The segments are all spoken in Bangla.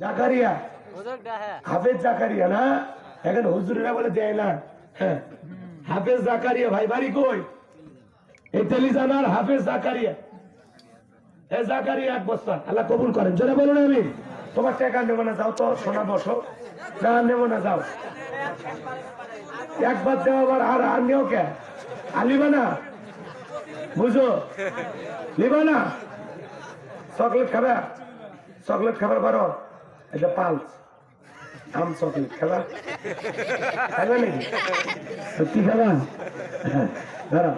জাকারিয়া, হাফেজ জাকারিয়া না, এখন হুজুরেরা বলে দেয় না। হ্যাঁ, হাফেজ জাকারিয়া ভাই, বাড়ি কই? এই তেলিজানার হাফেজ জাকারিয়া। এ জাকারিয়া এক বস্তা, আল্লাহ কবুল করেন। জোরে বলুন আমি। তোমার টাকা নেবো না, যাও তো সোনা বসো। না নেবো না, যাও। একবার দেওয়া আবার আর নেও কে? আলিবা না, বুঝো, লিবা না। চকলেট খাবে? চকলেট খাবার পারো? এটা পালস আম চকলেট খাবা? খাবে নাকি? সত্যি খাবা? ধরো,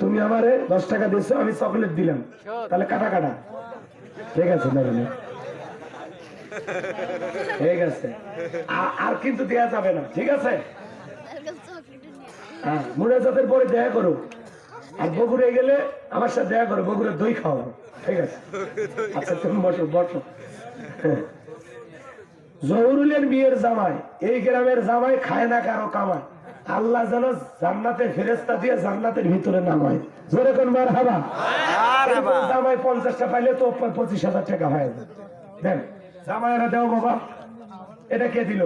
তুমি আমারে 10 টাকা দিয়েছো, আমি চকলেট দিলাম, তাহলে কাটা কাটা। ঠিক আছে, ধরেন, ঠিক আছে। আর কিন্তু দেয়া যাবে না, ঠিক আছে? হ্যাঁ, মুনাজাতের পরে দেখা করো। আর বগুড়ে গেলে আমার সাথে দেখা করো, বগুড়ে দই খাওয়াবো, ঠিক আছে? আচ্ছা, তুমি বসো বসো। জহুরুলের বিয়ের জামাই, এই গ্রামের জামাই খায় না কারো কামায়। আল্লাহ যেন জান্নাতের ফেরেশতা দিয়ে জান্নাতের ভিতরে নামায়। জোরে কোন মারহাবা। জামাই 50টা পাইলে তো 25,000 টাকা হয়। দেন জামাইরা দেও বাবা। এটা কে দিল?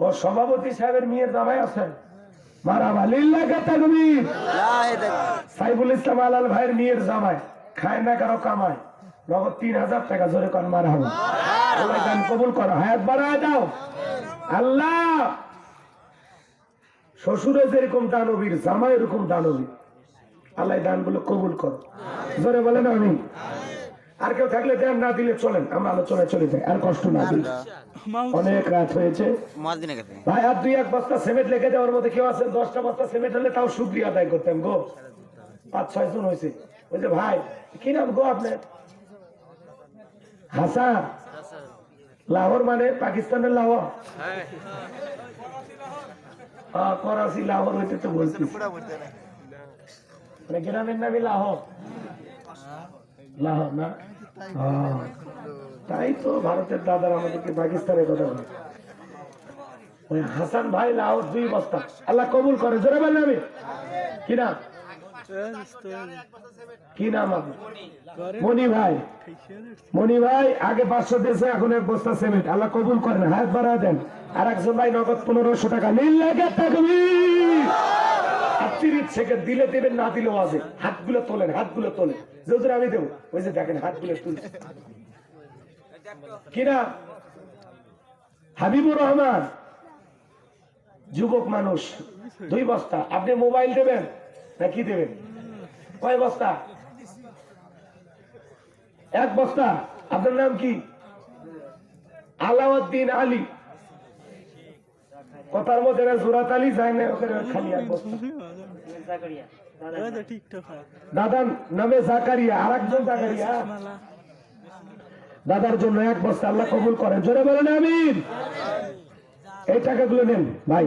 ও সভাপতি সাহেবের মেয়ের জামাই আছে। মারহাবা, লিল্লাহি তাকবীর। সাইফুল ইসলাম আলাল ভাইয়ের মেয়ের জামাই, খায় না কারো কামায়, নগদ 3,000 টাকা। জোরে কোন মারহাবা। আল্লাহ দান কবুল করো, হায়াত বাড়ায় দাও। আল্লাহ শ্বশুরে যেরকম দানবীর, জামাই এরকম দানবীর। আল্লাহ দানগুলো কবুল করো। জোরে বলেন আমি। আর কেউ থাকলে দেন, না দিলে চলেন, আমরা আলোচনায় চলে যাই, আর কষ্ট না দিই। অনেক রাত হয়েছে ভাই। আর 2-1 বস্তা সিমেন্ট লেগে দেওয়ার মধ্যে কেউ আছেন? 10টা বস্তা সিমেন্ট হলে তাও শুকরিয়া আদায় করতাম গো। 5-6 জন হয়েছে। ওই যে ভাই, কি নাম গো আপনার? হাসান। লাহোর মানে পাকিস্তানের লাহোর? করাচি লাহোর হইতে তো বলছি, মানে গ্রামের নামই লাহোর। লাহোর না? তাই তো ভারতের দাদার আমাদেরকে পাকিস্তানের কথা বলে। ওই হাসান ভাই লাহোর 2 বস্তা। আল্লাহ কবুল করে। জোরে বলেন আমি। কি নাম? কি নাম আপনার? মনি ভাই। মনি ভাই আগে 500 দিয়েছে, এখন 1 বস্তা সিমেন্ট। আল্লাহ কবুল করেন, হাত বাড়ায় দেন। আর একজন ভাই নগদ 1500 টাকা। লিল্লাহি তাকবীর। 30 সেকেন্ড দিলে দেবেন, না দিলেও আছে। হাতগুলো তোলেন, হাতগুলো তোলেন। যদি আমি দেবো, ওই যে দেখেন হাতগুলো তুলছে। কি নাম? হাবিবুর রহমান, যুবক মানুষ, 2 বস্তা। আপনি মোবাইল দেবেন না কি দেবেন? কয় বস্তা? 1 বস্তা। আপনার নাম কি? আলাউদ্দিন আলী। কথার মধ্যে জোরাত আলী যায় না, খালি 1 বস্তা। দাদার নামে জাকারিয়া, আর একজন জাকারিয়া। দাদার জন্য 1 বস্তা। আল্লাহ কবুল করেন। জোরে বলেন আমিন। এই টাকাগুলো নেন ভাই।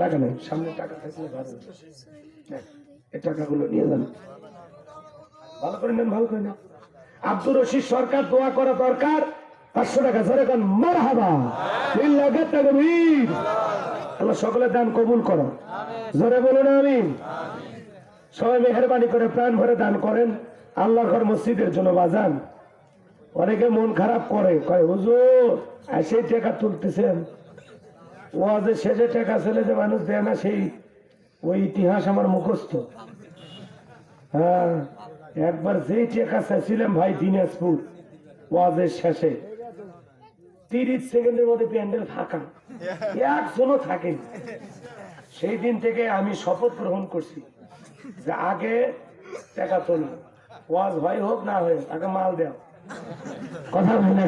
টাকা নেন, সামনে টাকা থাকলে ভালো। এই টাকাগুলো নিয়ে যান, ভালো করে নেন, ভালো করে নেন। আব্দুর রশিদ সরকার, দোয়া করা দরকার। 500 টাকা। জোরে কোন মারহাবা। লিল্লাহি তাকবীর। আল্লাহ সকলের দান কবুল করো। জোরে বলুন আমিন। সবাই মেহেরবানি করে প্রাণ ভরে দান করেন আল্লাহর ঘর মসজিদের জন্য। বাজান, অনেকে মন খারাপ করে, কয় হুজুর সেই টাকা তুলতেছেন, ওয়াজের শেষে টাকা ছেলে যে মানুষ দেয় না, সেই ওই ইতিহাস আমার মুখস্থ। হ্যাঁ, একবার যেই টাকা চাইছিলাম ভাই দিনাজপুর, ওয়াজের শেষে 30 সেকেন্ডের মধ্যে প্যান্ডেল ফাঁকা, একজনও থাকেনি। সেই দিন থেকে আমি শপথ গ্রহণ করছি যে আগে টাকা তুলব, ওয়াজ হয় হোক না হয়, আগে মাল দেও। কথা বলে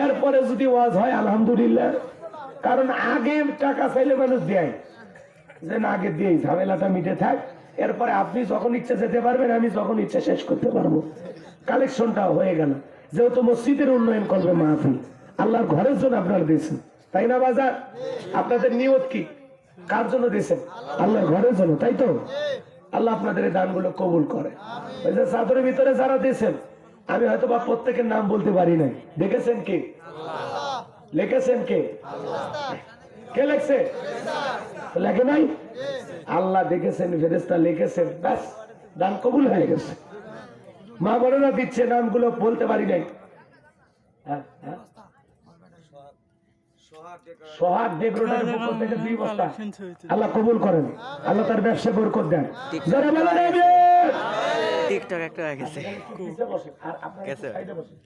এরপরে যদি ওয়াজ হয় আলহামদুলিল্লাহ। কারণ আগে টাকা চাইলে মানুষ দেয়, যে না আগে দিয়ে ঝামেলাটা মিটে থাক, এরপরে আপনি যখন ইচ্ছা যেতে পারবেন, আমি যখন ইচ্ছা শেষ করতে পারবো। কালেকশনটা হয়ে গেল। যেহেতু মসজিদের উন্নয়ন করবে মাহফিল, আল্লাহর ঘরের জন্য আপনারা দিয়েছেন, তাই না বাজার? আপনাদের নিয়ত কি? কার জন্য দিয়েছেন? আল্লাহর ঘরের জন্য, তাই তো? আল্লাহ আপনাদের এই দানগুলো কবুল করে। ওই যে চাদরের ভিতরে যারা দিয়েছেন, আমি হয়তো বা প্রত্যেকের নাম বলতে পারি নাই। দেখেছেন কে? লিখেছেন কে? কে লেখছে? লেখে নাই? আল্লাহ দেখেছেন, ফেরেশতা লিখেছেন, ব্যাস দান কবুল হয়ে গেছে। মা বোনেরা দিচ্ছে, নামগুলো বলতে পারি নাই। হ্যাঁ, হ্যাঁ। সোহাগ ডেকোরেটরের পক্ষ থেকে 2 বস্তা আল্লাহ কবুল করেন, আল্লাহ তার ব্যবসা বরকত দেন। যারা বলেন আমিন। টিকটক একটা গেছে আর আপনারা সাইডে বসেন।